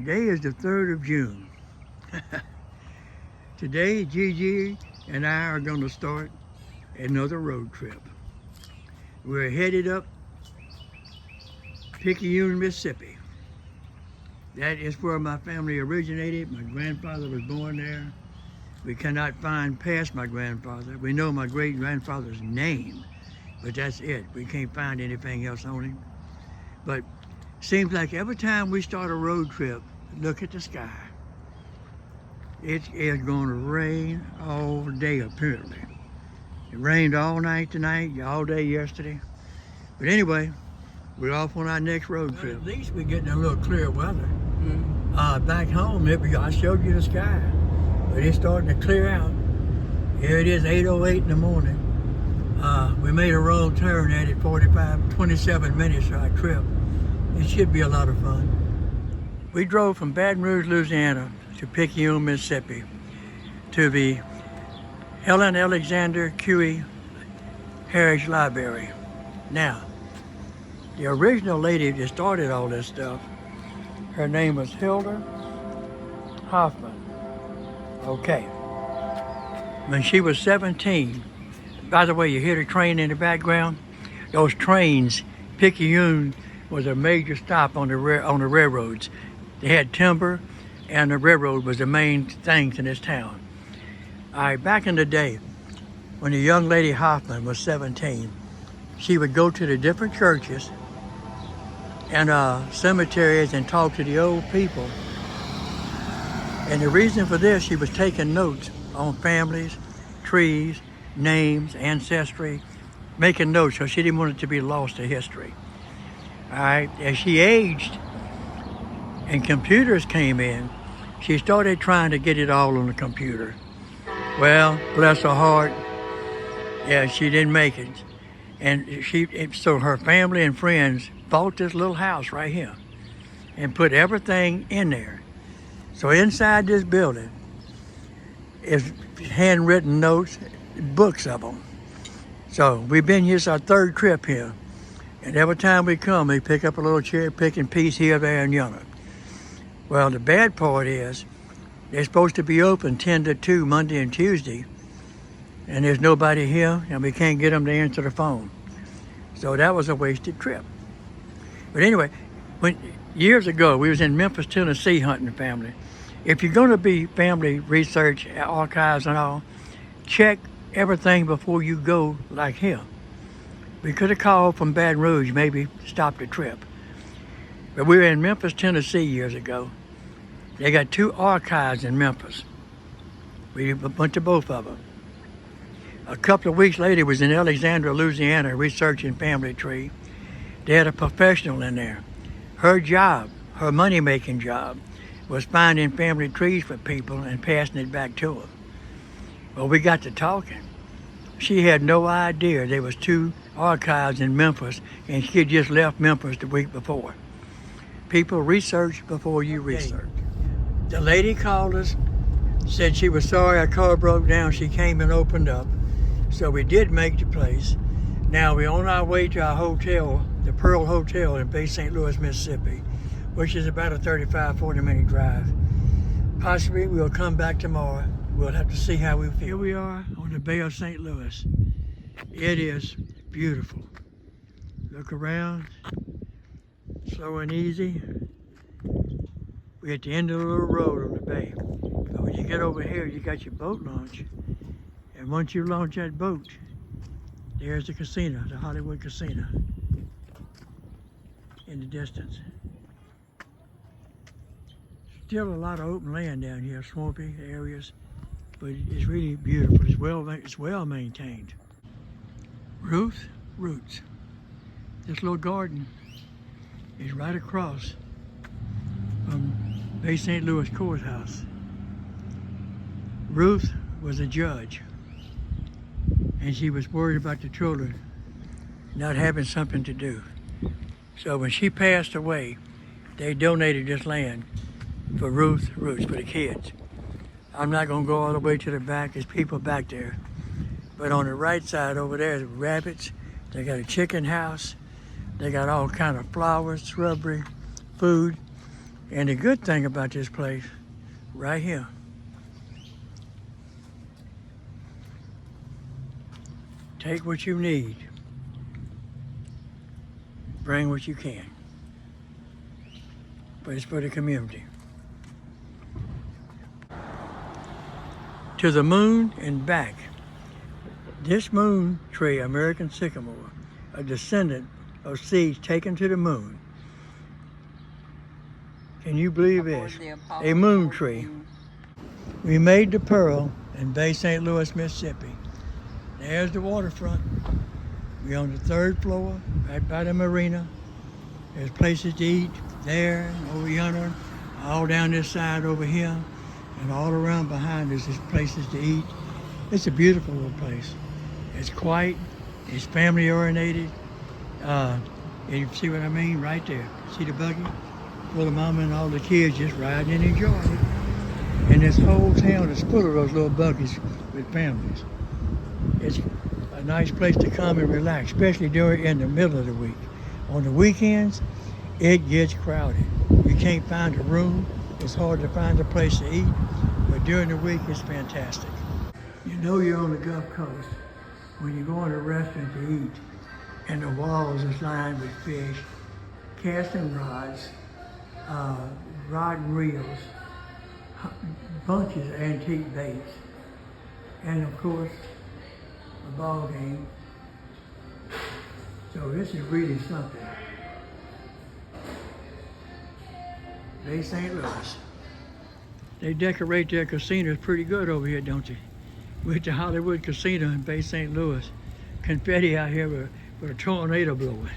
Today is the 3rd of June. Today, Gigi and I are going to start another road trip. We're headed up Picayune, Mississippi. That is where my family originated. My grandfather was born there. We cannot find past my grandfather. We know my great-grandfather's name, but that's it. We can't find anything else on him. But seems like every time we start a road trip, look at the sky. It is going to rain all day, apparently. It rained all night tonight, all day yesterday. But anyway, we're off on our next road trip. At least we're getting a little clear weather. Back home, I showed you the sky, but it's starting to clear out. Here it is, 8:08 in the morning. We made a wrong turn at it, 27 minutes for our trip. It should be a lot of fun. We drove from Baton Rouge, Louisiana to Picayune, Mississippi to the Helen Alexander Cuey Heritage Library. Now, the original lady that started all this stuff, her name was Hilda Hoffman. Okay. When she was 17, by the way, you hear the train in the background? Those trains, Picayune was a major stop on the railroads. They had timber, and the railroad was the main things in this town. All right, back in the day, when the young lady Hoffman was 17, she would go to the different churches and cemeteries and talk to the old people. And the reason for this, she was taking notes on families, trees, names, ancestry, making notes, so she didn't want it to be lost to history. All right, as she aged and computers came in, she started trying to get it all on the computer. Well, bless her heart, yeah, she didn't make it. And so her family and friends bought this little house right here and put everything in there. So inside this building is handwritten notes, books of them. So we've been here, it's our 3rd trip here. And every time we come, we pick up a little cherry picking piece here, there, and yonder. Well, the bad part is they're supposed to be open 10 to 2 Monday and Tuesday, and there's nobody here, and we can't get them to answer the phone. So that was a wasted trip. But anyway, years ago, we was in Memphis, Tennessee hunting family. If you're going to be family research, archives and all, check everything before you go like here. We could have called from Baton Rouge, maybe stopped the trip. But we were in Memphis, Tennessee years ago. They got 2 archives in Memphis. We went to both of them. A couple of weeks later, was in Alexandria, Louisiana, researching family tree. They had a professional in there. Her job, her money-making job, was finding family trees for people and passing it back to them. Well, we got to talking. She had no idea there was 2 archives in Memphis, and she had just left Memphis the week before. People research before you research. The lady called us, said she was sorry our car broke down. She came and opened up. So we did make the place. Now we're on our way to our hotel, the Pearl Hotel in Bay St. Louis, Mississippi, which is about a 40 minute drive. Possibly we'll come back tomorrow. We'll have to see how we feel. Here we are on the Bay of St. Louis. It is beautiful. Look around, slow and easy. We're at the end of the little road on the bay. But when you get over here, you got your boat launch. And once you launch that boat, there's the casino, the Hollywood Casino, in the distance. Still a lot of open land down here, swampy areas, but it's really beautiful. It's well maintained. Ruth Roots. This little garden is right across from Bay St. Louis Courthouse. Ruth was a judge, and she was worried about the children not having something to do. So when she passed away, they donated this land for Ruth Roots, for the kids. I'm not gonna go all the way to the back, there's people back there. But on the right side over there is rabbits. They got a chicken house. They got all kind of flowers, shrubbery, food. And the good thing about this place, right here, take what you need, bring what you can, but it's for the community. To the moon and back. This moon tree, American sycamore, a descendant of seeds taken to the moon. Can you believe this? A moon tree. We made the pearl in Bay St. Louis, Mississippi. There's the waterfront. We're on the 3rd floor, right by the marina. There's places to eat there, and over yonder, all down this side over here, and all around behind us is places to eat. It's a beautiful little place. It's quiet, it's family oriented. You see what I mean? Right there. See the buggy? For the mama and all the kids just riding and enjoying it. And this whole town is full of those little buggies with families. It's a nice place to come and relax, especially in the middle of the week. On the weekends, it gets crowded. You can't find a room. It's hard to find a place to eat, but during the week, it's fantastic. You know you're on the Gulf Coast when you go in a restaurant to eat, and the walls is lined with fish, casting rods, rod and reels, bunches of antique baits, and of course, a ball game. So this is really something. Bay St. Louis. They decorate their casinos pretty good over here, don't they? With the Hollywood Casino in Bay St. Louis. Confetti out here with a tornado blowing.